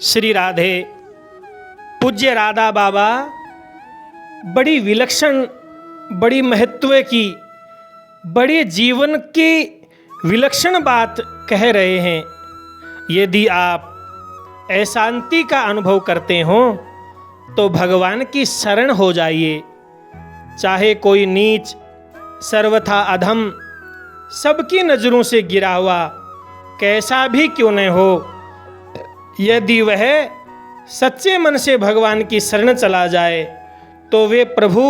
श्री राधे। पूज्य राधा बाबा बड़ी विलक्षण, बड़ी महत्व की, बड़े जीवन की विलक्षण बात कह रहे हैं। यदि आप अशांति का अनुभव करते हो तो भगवान की शरण हो जाइए। चाहे कोई नीच, सर्वथा अधम, सबकी नज़रों से गिरा हुआ कैसा भी क्यों न हो, यदि वह सच्चे मन से भगवान की शरण चला जाए तो वे प्रभु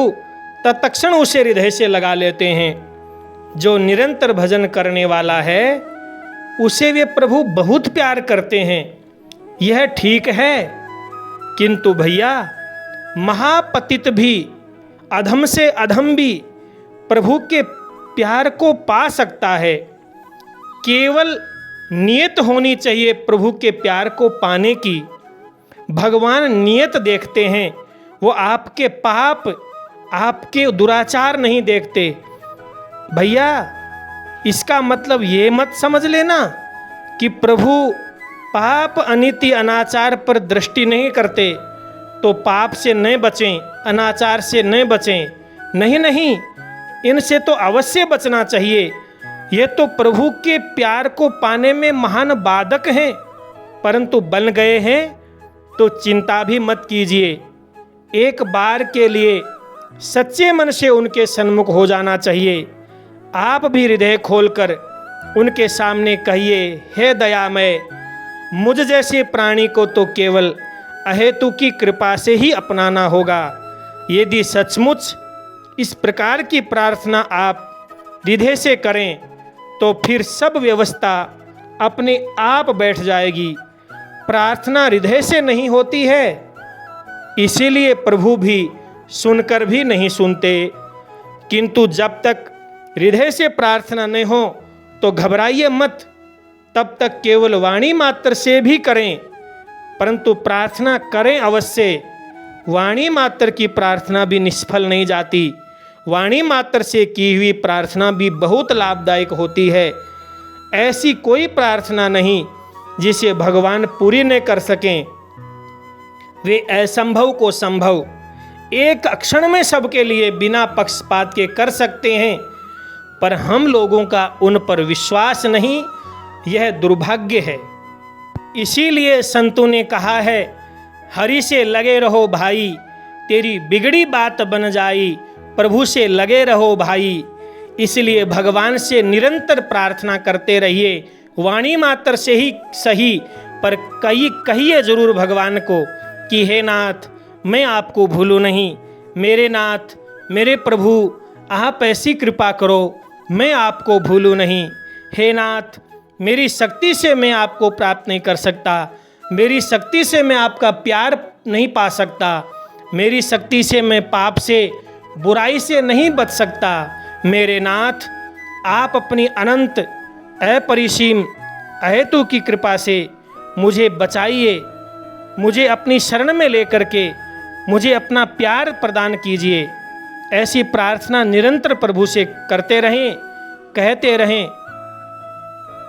तत्क्षण उसे हृदय से लगा लेते हैं। जो निरंतर भजन करने वाला है उसे वे प्रभु बहुत प्यार करते हैं, यह ठीक है। किंतु भैया, महापतित भी, अधम से अधम भी प्रभु के प्यार को पा सकता है। केवल नियत होनी चाहिए प्रभु के प्यार को पाने की। भगवान नियत देखते हैं, वो आपके पाप, आपके दुराचार नहीं देखते। भैया, इसका मतलब ये मत समझ लेना कि प्रभु पाप, अनीति, अनाचार पर दृष्टि नहीं करते तो पाप से न बचें, अनाचार से न बचें। नहीं नहीं, इनसे तो अवश्य बचना चाहिए। ये तो प्रभु के प्यार को पाने में महान बाधक हैं, परंतु बन गए हैं तो चिंता भी मत कीजिए। एक बार के लिए सच्चे मन से उनके सन्मुख हो जाना चाहिए। आप भी हृदय खोलकर उनके सामने कहिए, हे दयामय, मुझ जैसे प्राणी को तो केवल अहेतु की कृपा से ही अपनाना होगा। यदि सचमुच इस प्रकार की प्रार्थना आप हृदय से करें तो फिर सब व्यवस्था अपने आप बैठ जाएगी। प्रार्थना हृदय से नहीं होती है, इसीलिए प्रभु भी सुनकर भी नहीं सुनते। किंतु जब तक हृदय से प्रार्थना नहीं हो तो घबराइए मत। तब तक केवल वाणी मात्र से भी करें, परंतु प्रार्थना करें अवश्य। वाणी मात्र की प्रार्थना भी निष्फल नहीं जाती। वाणी मात्र से की हुई प्रार्थना भी बहुत लाभदायक होती है। ऐसी कोई प्रार्थना नहीं जिसे भगवान पूरी न कर सकें। वे असंभव को संभव एक क्षण में सबके लिए बिना पक्षपात के कर सकते हैं, पर हम लोगों का उन पर विश्वास नहीं, यह दुर्भाग्य है। इसीलिए संतों ने कहा है, हरि से लगे रहो भाई, तेरी बिगड़ी बात बन जाई। प्रभु से लगे रहो भाई। इसलिए भगवान से निरंतर प्रार्थना करते रहिए। वाणी मात्र से ही सही, पर कहिए जरूर भगवान को कि हे नाथ, मैं आपको भूलूं नहीं। मेरे नाथ, मेरे प्रभु, आप ऐसी कृपा करो, मैं आपको भूलूं नहीं। हे नाथ, मेरी शक्ति से मैं आपको प्राप्त नहीं कर सकता, मेरी शक्ति से मैं आपका प्यार नहीं पा सकता, मेरी शक्ति से मैं पाप से, बुराई से नहीं बच सकता। मेरे नाथ, आप अपनी अनंत, अपरिसीम, अहेतु की कृपा से मुझे बचाइए। मुझे अपनी शरण में लेकर के मुझे अपना प्यार प्रदान कीजिए। ऐसी प्रार्थना निरंतर प्रभु से करते रहें, कहते रहें।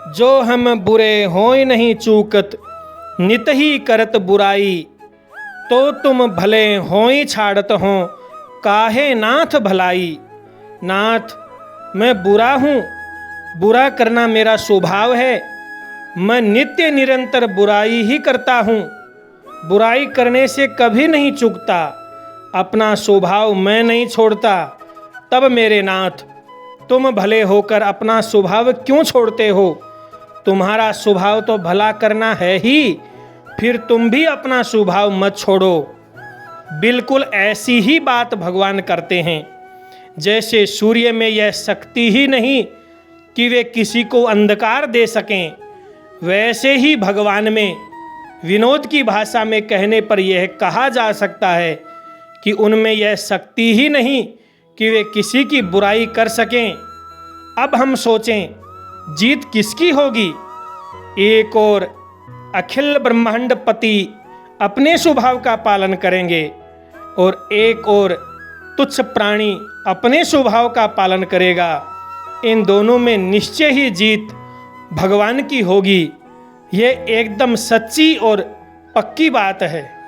जो हम बुरे होय नहीं चूकत, नित ही करत बुराई, तो तुम भले होय छाड़त हो, काहे नाथ भलाई। नाथ, मैं बुरा हूँ, बुरा करना मेरा स्वभाव है। मैं नित्य निरंतर बुराई ही करता हूँ, बुराई करने से कभी नहीं चूकता। अपना स्वभाव मैं नहीं छोड़ता। तब मेरे नाथ, तुम भले होकर अपना स्वभाव क्यों छोड़ते हो? तुम्हारा स्वभाव तो भला करना है ही, फिर तुम भी अपना स्वभाव मत छोड़ो। बिल्कुल ऐसी ही बात भगवान करते हैं। जैसे सूर्य में यह शक्ति ही नहीं कि वे किसी को अंधकार दे सकें, वैसे ही भगवान में विनोद की भाषा में कहने पर यह कहा जा सकता है कि उनमें यह शक्ति ही नहीं कि वे किसी की बुराई कर सकें। अब हम सोचें, जीत किसकी होगी? एक और अखिल ब्रह्मांड पति अपने स्वभाव का पालन करेंगे और एक और तुच्छ प्राणी अपने स्वभाव का पालन करेगा। इन दोनों में निश्चय ही जीत भगवान की होगी। ये एकदम सच्ची और पक्की बात है